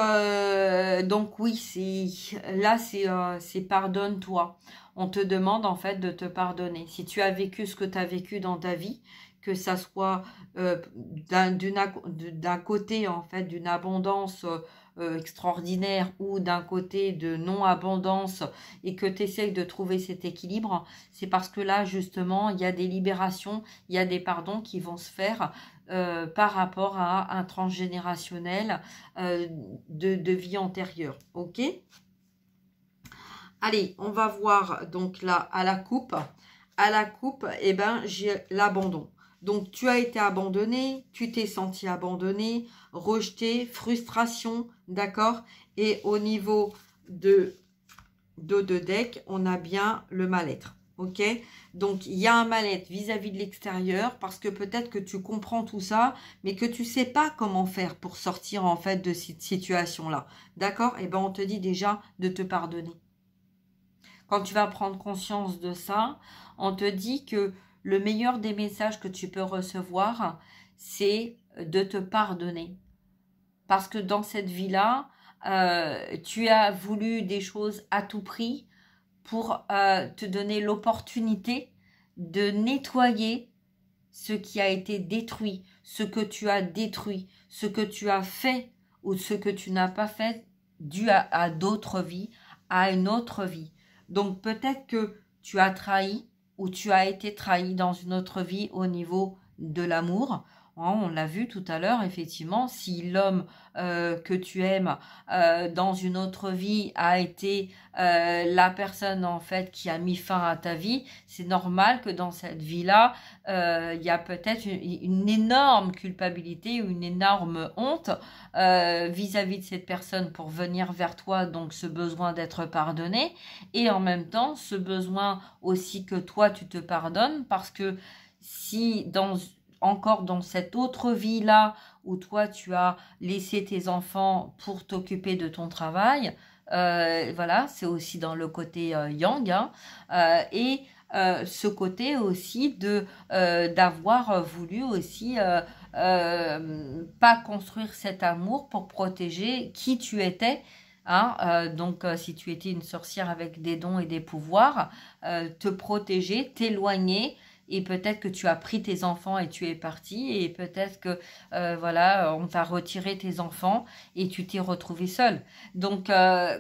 oui, c'est pardonne-toi. On te demande en fait de te pardonner. Si tu as vécu ce que tu as vécu dans ta vie, que ça soit d'un côté en fait d'une abondance extraordinaire, ou d'un côté de non-abondance, et que tu essayes de trouver cet équilibre, c'est parce que là justement il y a des libérations, il y a des pardons qui vont se faire par rapport à un transgénérationnel de vie antérieure. Ok? Allez, on va voir donc là à la coupe. À la coupe, eh ben, j'ai l'abandon. Donc, tu as été abandonné, tu t'es senti abandonné, rejeté, frustration, d'accord? Et au niveau de deck, on a bien le mal-être. Ok? Donc, il y a un mal-être vis-à-vis de l'extérieur, parce que peut-être que tu comprends tout ça, mais que tu ne sais pas comment faire pour sortir en fait de cette situation-là. D'accord? Eh ben, on te dit déjà de te pardonner. Quand tu vas prendre conscience de ça, on te dit que le meilleur des messages que tu peux recevoir, c'est de te pardonner. Parce que dans cette vie-là, tu as voulu des choses à tout prix pour te donner l'opportunité de nettoyer ce qui a été détruit, ce que tu as détruit, ce que tu as fait ou ce que tu n'as pas fait dû à d'autres vies, à une autre vie. Donc peut-être que tu as trahi ou tu as été trahi dans une autre vie au niveau de l'amour. On l'a vu tout à l'heure, effectivement, si l'homme que tu aimes dans une autre vie a été la personne en fait qui a mis fin à ta vie, c'est normal que dans cette vie-là, il y a peut-être une énorme culpabilité ou une énorme honte vis-à-vis de cette personne pour venir vers toi, donc ce besoin d'être pardonné, et en même temps ce besoin aussi que toi tu te pardonnes, parce que si encore dans cette autre vie-là où toi tu as laissé tes enfants pour t'occuper de ton travail, voilà, c'est aussi dans le côté yang, hein, et ce côté aussi de d'avoir voulu aussi pas construire cet amour pour protéger qui tu étais. Hein, donc, si tu étais une sorcière avec des dons et des pouvoirs, te protéger, t'éloigner, et peut-être que tu as pris tes enfants et tu es parti, et peut-être que voilà, on t'a retiré tes enfants et tu t'es retrouvé seul. Donc,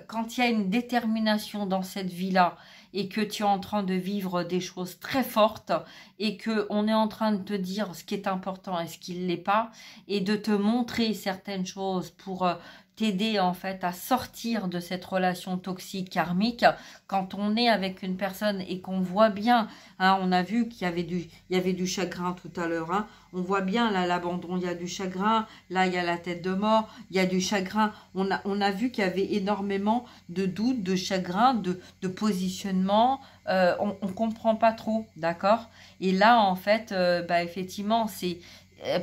quand il y a une détermination dans cette vie-là et que tu es en train de vivre des choses très fortes et que on est en train de te dire ce qui est important et ce qui ne l'est pas, et de te montrer certaines choses pour t'aider en fait à sortir de cette relation toxique karmique. Quand on est avec une personne et qu'on voit bien, hein, on a vu qu'il y avait du chagrin tout à l'heure, hein, on voit bien là l'abandon, il y a du chagrin, là il y a la tête de mort, il y a du chagrin, on a vu qu'il y avait énormément de doutes, de chagrin, de positionnement, on comprend pas trop, d'accord? Et là en fait, bah, effectivement, c'est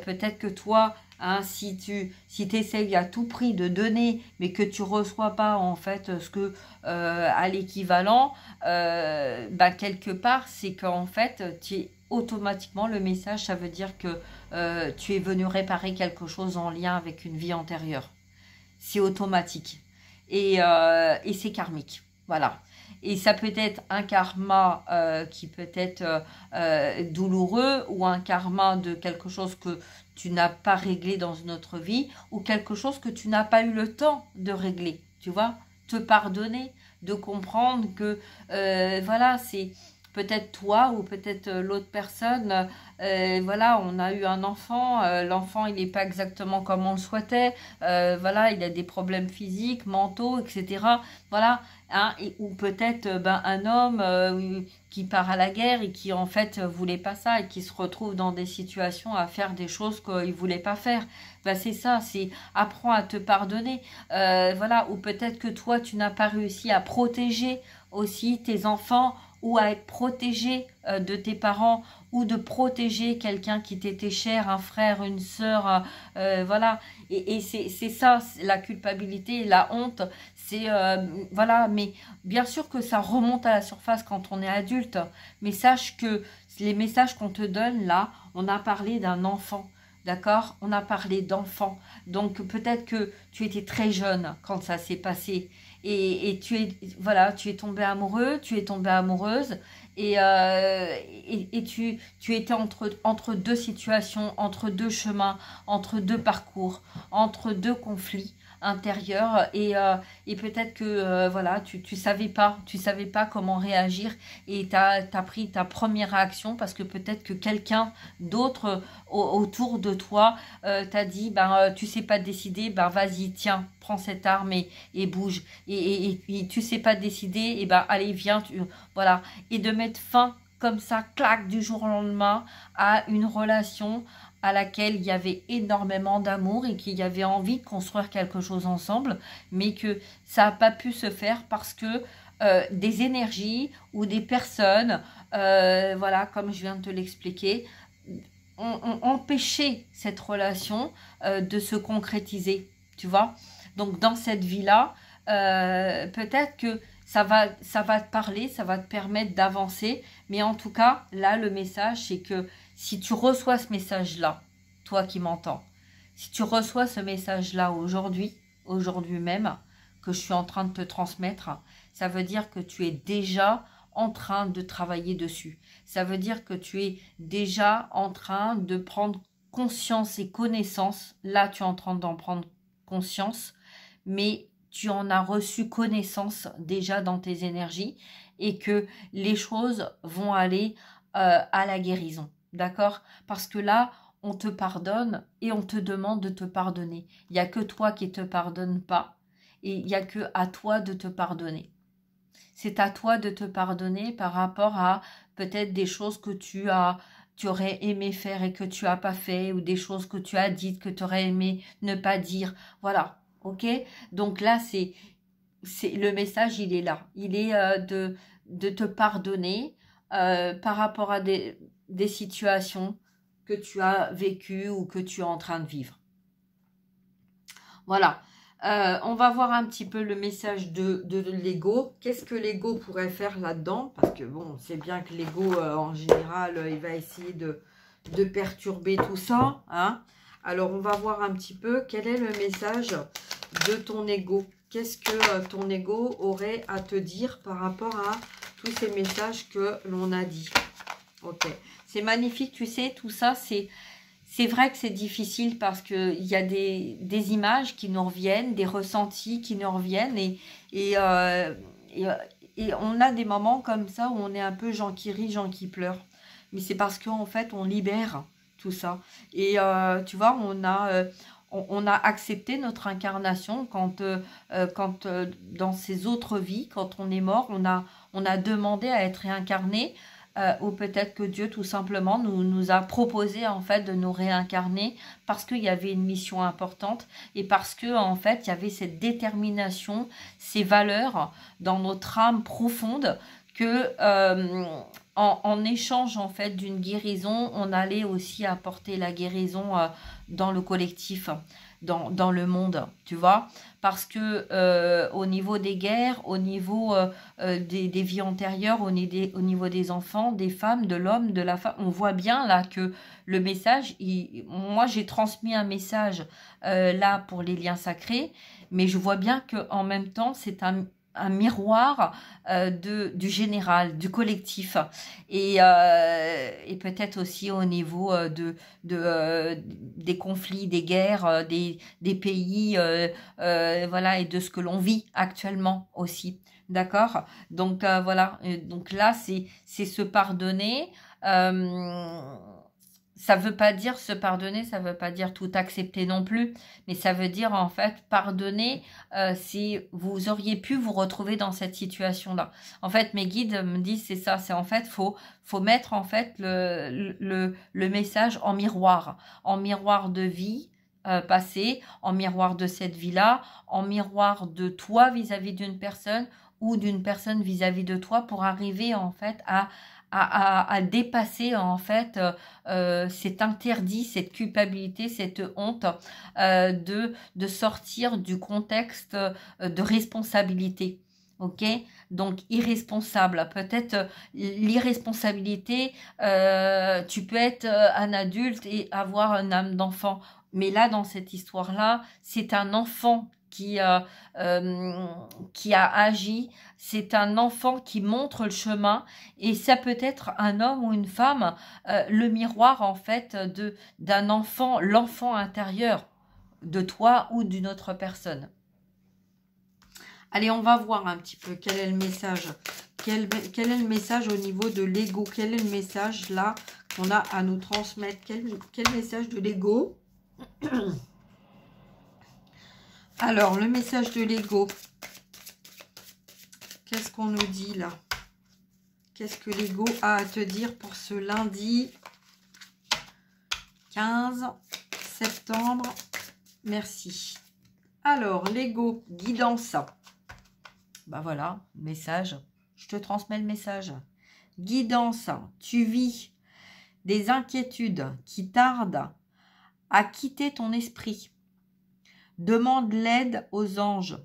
peut-être que toi, hein, si tu essayes à tout prix de donner, mais que tu reçois pas en fait ce que à l'équivalent, bah, quelque part, c'est qu'en fait, tu es automatiquement le message, ça veut dire que tu es venu réparer quelque chose en lien avec une vie antérieure. C'est automatique. Et c'est karmique. Voilà. Et ça peut être un karma qui peut être douloureux, ou un karma de quelque chose que tu n'as pas réglé dans une autre vie, ou quelque chose que tu n'as pas eu le temps de régler. Tu vois, te pardonner, de comprendre que voilà, c'est peut-être toi ou peut-être l'autre personne. Voilà, on a eu un enfant, l'enfant il n'est pas exactement comme on le souhaitait, voilà, il a des problèmes physiques, mentaux, etc. Voilà, hein, ou peut-être un homme qui part à la guerre et qui en fait voulait pas ça, et qui se retrouve dans des situations à faire des choses qu'il voulait pas faire. Ben, c'est ça, c'est apprends à te pardonner. Voilà, ou peut-être que toi tu n'as pas réussi à protéger aussi tes enfants, ou à être protégé de tes parents, ou de protéger quelqu'un qui t'était cher, un frère, une sœur, voilà. Et c'est ça, la culpabilité, la honte, c'est voilà. Mais bien sûr que ça remonte à la surface quand on est adulte, mais sache que les messages qu'on te donne là, on a parlé d'un enfant. D'accord? On a parlé d'enfant. Donc peut-être que tu étais très jeune quand ça s'est passé. Et voilà, tu es tombé amoureux, tu es tombée amoureuse. Et tu étais entre deux situations, entre deux chemins, entre deux parcours, entre deux conflits intérieurs. Et peut-être que voilà, tu savais pas comment réagir, et t'as pris ta première réaction parce que peut-être que quelqu'un d'autre autour de toi t'a dit tu sais pas décider, vas-y, tiens, prends cette arme et bouge, et tu sais pas décider, et allez, viens, voilà, et de mettre fin comme ça, clac, du jour au lendemain, à une relation à laquelle il y avait énormément d'amour et qu'il y avait envie de construire quelque chose ensemble, mais que ça n'a pas pu se faire parce que des énergies ou des personnes, voilà, comme je viens de te l'expliquer, ont empêché cette relation de se concrétiser, tu vois. Donc dans cette vie-là, peut-être que ça va te parler, ça va te permettre d'avancer, mais en tout cas, là, le message, c'est que si tu reçois ce message-là, toi qui m'entends, si tu reçois ce message-là aujourd'hui même, que je suis en train de te transmettre, ça veut dire que tu es déjà en train de travailler dessus. Ça veut dire que tu es déjà en train de prendre conscience et connaissance. Là, tu es en train d'en prendre conscience, mais tu en as reçu connaissance déjà dans tes énergies et que les choses vont aller à la guérison. D'accord? Parce que là, on te pardonne et on te demande de te pardonner. Il n'y a que toi qui ne te pardonne pas et il n'y a que à toi de te pardonner. C'est à toi de te pardonner par rapport à peut-être des choses que tu aurais aimé faire et que tu n'as pas fait, ou des choses que tu as dites que tu aurais aimé ne pas dire. Voilà, ok? Donc là, le message, il est là. Il est de te pardonner par rapport à des situations que tu as vécues ou que tu es en train de vivre. Voilà. On va voir un petit peu le message de l'ego. Qu'est-ce que l'ego pourrait faire là-dedans? Parce que bon, c'est bien que l'ego, en général, il va essayer de perturber tout ça. Hein. Alors, on va voir un petit peu quel est le message de ton ego. Qu'est-ce que ton ego aurait à te dire par rapport à tous ces messages que l'on a dit? Ok. C'est magnifique, tu sais, tout ça, c'est vrai que c'est difficile parce qu'il y a des images qui nous reviennent, des ressentis qui nous reviennent et on a des moments comme ça où on est un peu gens qui rient, gens qui pleurent. Mais c'est parce qu'en fait, on libère tout ça. Et tu vois, on a accepté notre incarnation quand dans ces autres vies, quand on est mort, on a demandé à être réincarné. Ou peut-être que Dieu tout simplement nous a proposé en fait de nous réincarner parce qu'il y avait une mission importante et parce que en fait il y avait cette détermination, ces valeurs dans notre âme profonde que en échange en fait d'une guérison, on allait aussi apporter la guérison dans le collectif, dans le monde, tu vois, parce que au niveau des guerres, au niveau des vies antérieures, au niveau des enfants, des femmes, de l'homme, de la femme, on voit bien là que le message, moi j'ai transmis un message là pour les liens sacrés, mais je vois bien que en même temps c'est un miroir du général, du collectif et peut-être aussi au niveau des conflits, des guerres, des pays, voilà, et de ce que l'on vit actuellement aussi. D'accord? Donc voilà, donc là c'est se pardonner. Ça veut pas dire se pardonner, ça veut pas dire tout accepter non plus, mais ça veut dire en fait pardonner si vous auriez pu vous retrouver dans cette situation-là. En fait, mes guides me disent c'est ça, c'est en fait faut mettre en fait le message en miroir de vie passée, en miroir de cette vie-là, en miroir de toi vis-à-vis d'une personne ou d'une personne vis-à-vis de toi pour arriver en fait à dépasser en fait cet interdit, cette culpabilité, cette honte de sortir du contexte de responsabilité. Ok, donc irresponsable. Peut-être l'irresponsabilité, tu peux être un adulte et avoir une âme d'enfant. Mais là, dans cette histoire-là, c'est un enfant qui a agi, c'est un enfant qui montre le chemin et ça peut être un homme ou une femme, le miroir en fait d'un enfant, l'enfant intérieur de toi ou d'une autre personne. Allez, on va voir un petit peu quel est le message. Quel est le message au niveau de l'ego? Quel est le message là qu'on a à nous transmettre? Quel message de l'ego? Alors, le message de l'ego. Qu'est-ce qu'on nous dit là? Qu'est-ce que l'ego a à te dire pour ce lundi 15 septembre? Merci. Alors, l'ego, guidance. Bah voilà, message. Je te transmets le message. Guidance, tu vis des inquiétudes qui tardent à quitter ton esprit. Demande l'aide aux anges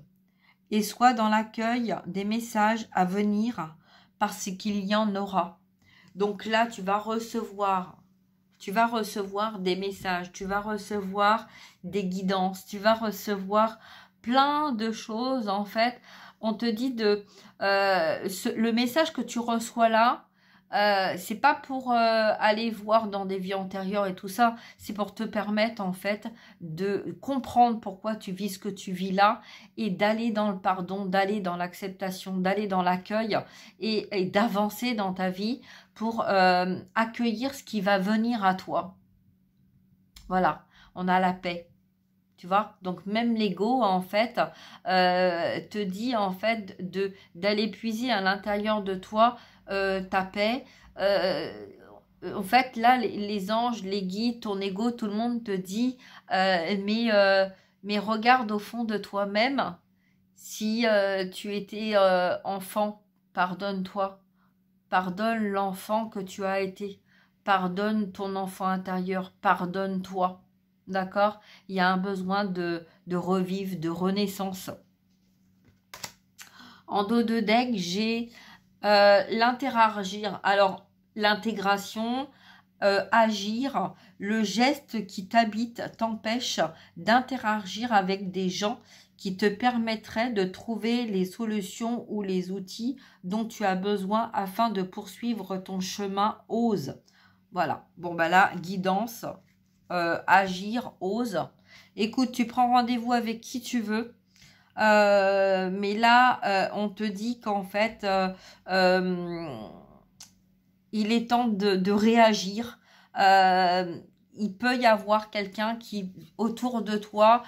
et sois dans l'accueil des messages à venir parce qu'il y en aura. Donc là, tu vas recevoir des messages, tu vas recevoir des guidances, tu vas recevoir plein de choses. En fait, on te dit le message que tu reçois là, c'est pas pour aller voir dans des vies antérieures et tout ça, c'est pour te permettre en fait de comprendre pourquoi tu vis ce que tu vis là et d'aller dans le pardon, d'aller dans l'acceptation, d'aller dans l'accueil et d'avancer dans ta vie pour accueillir ce qui va venir à toi. Voilà, on a la paix. Tu vois, donc même l'ego en fait te dit en fait d'aller puiser à l'intérieur de toi ta paix. En fait là les anges, les guides, ton ego, tout le monde te dit mais regarde au fond de toi-même si tu étais enfant, pardonne-toi, pardonne l'enfant que tu as été, pardonne ton enfant intérieur, pardonne-toi. D'accord? Il y a un besoin de revivre, de renaissance. En dos de deck, j'ai l'interagir. Alors, l'intégration, agir, le geste qui t'habite t'empêche d'interagir avec des gens qui te permettraient de trouver les solutions ou les outils dont tu as besoin afin de poursuivre ton chemin. Ose. Voilà. Bon, bah là, guidance. Agir, ose. Écoute, tu prends rendez-vous avec qui tu veux. Mais là, on te dit qu'en fait, il est temps de réagir. Il peut y avoir quelqu'un qui autour de toi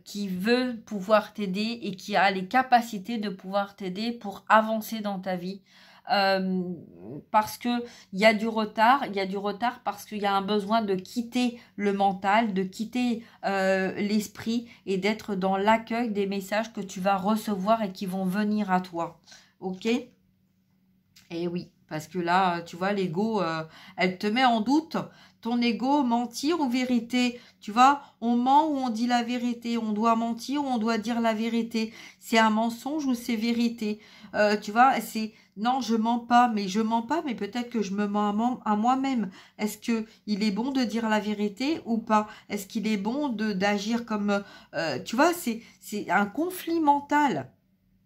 qui veut pouvoir t'aider et qui a les capacités de pouvoir t'aider pour avancer dans ta vie. Parce que il y a du retard parce qu'il y a un besoin de quitter le mental, de quitter l'esprit et d'être dans l'accueil des messages que tu vas recevoir et qui vont venir à toi. Ok? Et oui, parce que là, tu vois, l'ego, elle te met en doute. Ton ego, mentir ou vérité? Tu vois, on ment ou on dit la vérité? On doit mentir ou on doit dire la vérité? C'est un mensonge ou c'est vérité? Tu vois, c'est non, je mens pas, mais peut-être que je me mens à moi-même. Est-ce que il est bon de dire la vérité ou pas? Est-ce qu'il est bon d'agir comme tu vois, c'est un conflit mental.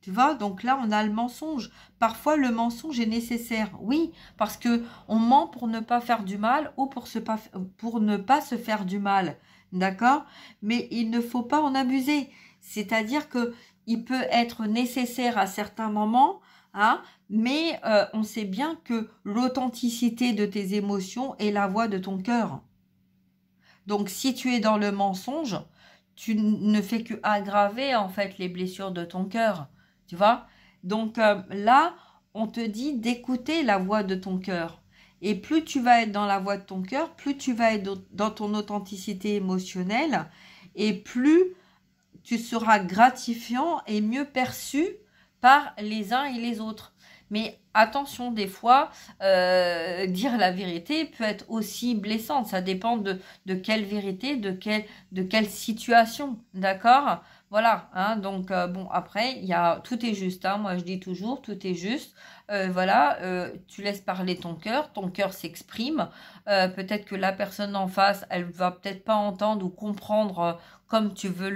Tu vois, donc là, on a le mensonge. Parfois, le mensonge est nécessaire. Oui, parce que on ment pour ne pas faire du mal ou pour ne pas se faire du mal. D'accord? Mais il ne faut pas en abuser. C'est-à-dire que il peut être nécessaire à certains moments, hein, mais on sait bien que l'authenticité de tes émotions est la voix de ton cœur. Donc, si tu es dans le mensonge, tu ne fais que aggraver en fait les blessures de ton cœur. Tu vois? Donc là, on te dit d'écouter la voix de ton cœur. Et plus tu vas être dans la voix de ton cœur, plus tu vas être dans ton authenticité émotionnelle et plus tu seras gratifiant et mieux perçu par les uns et les autres. Mais attention, des fois, dire la vérité peut être aussi blessante. Ça dépend de quelle vérité, de quelle situation. D'accord? Voilà. Hein, donc, bon, après, tout est juste. Hein, moi, je dis toujours, tout est juste. Voilà, tu laisses parler ton cœur s'exprime. Peut-être que la personne en face, elle va peut-être pas entendre ou comprendre comme tu veux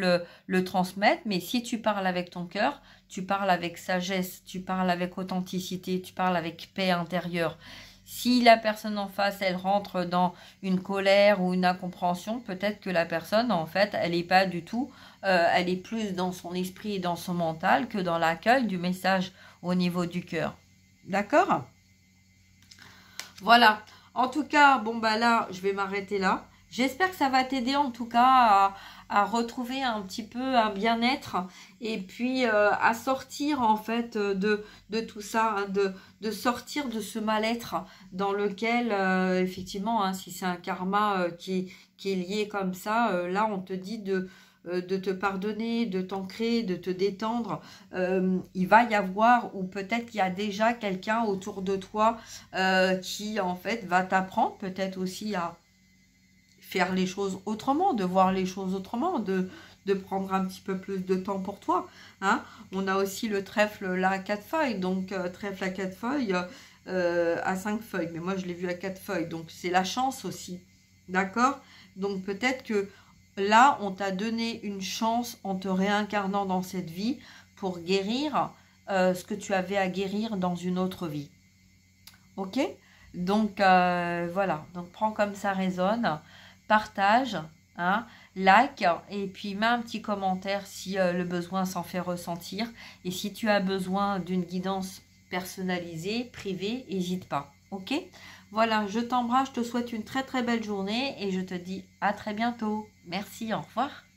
le transmettre. Mais si tu parles avec ton cœur, tu parles avec sagesse, tu parles avec authenticité, tu parles avec paix intérieure. Si la personne en face, elle rentre dans une colère ou une incompréhension, peut-être que la personne, en fait, elle n'est pas du tout, elle est plus dans son esprit et dans son mental que dans l'accueil du message au niveau du cœur. D'accord? Voilà. En tout cas, bon, bah là, je vais m'arrêter là. J'espère que ça va t'aider en tout cas à retrouver un petit peu un bien-être et puis à sortir en fait de tout ça, hein, de sortir de ce mal-être dans lequel effectivement, hein, si c'est un karma qui est lié comme ça, là on te dit de te pardonner, de t'ancrer, de te détendre. Il va y avoir, ou peut-être qu'il y a déjà quelqu'un autour de toi qui en fait va t'apprendre peut-être aussi à faire les choses autrement, de voir les choses autrement, de prendre un petit peu plus de temps pour toi. Hein. On a aussi le trèfle là à 4 feuilles, donc trèfle à 4 feuilles, à 5 feuilles. Mais moi, je l'ai vu à 4 feuilles, donc c'est la chance aussi. D'accord? Donc peut-être que là, on t'a donné une chance en te réincarnant dans cette vie pour guérir ce que tu avais à guérir dans une autre vie. ok? Donc, voilà. Donc, prends comme ça résonne, partage, hein, like, et puis mets un petit commentaire si le besoin s'en fait ressentir. Et si tu as besoin d'une guidance personnalisée, privée, n'hésite pas, ok? Voilà, je t'embrasse, je te souhaite une très très belle journée et je te dis à très bientôt. Merci, au revoir.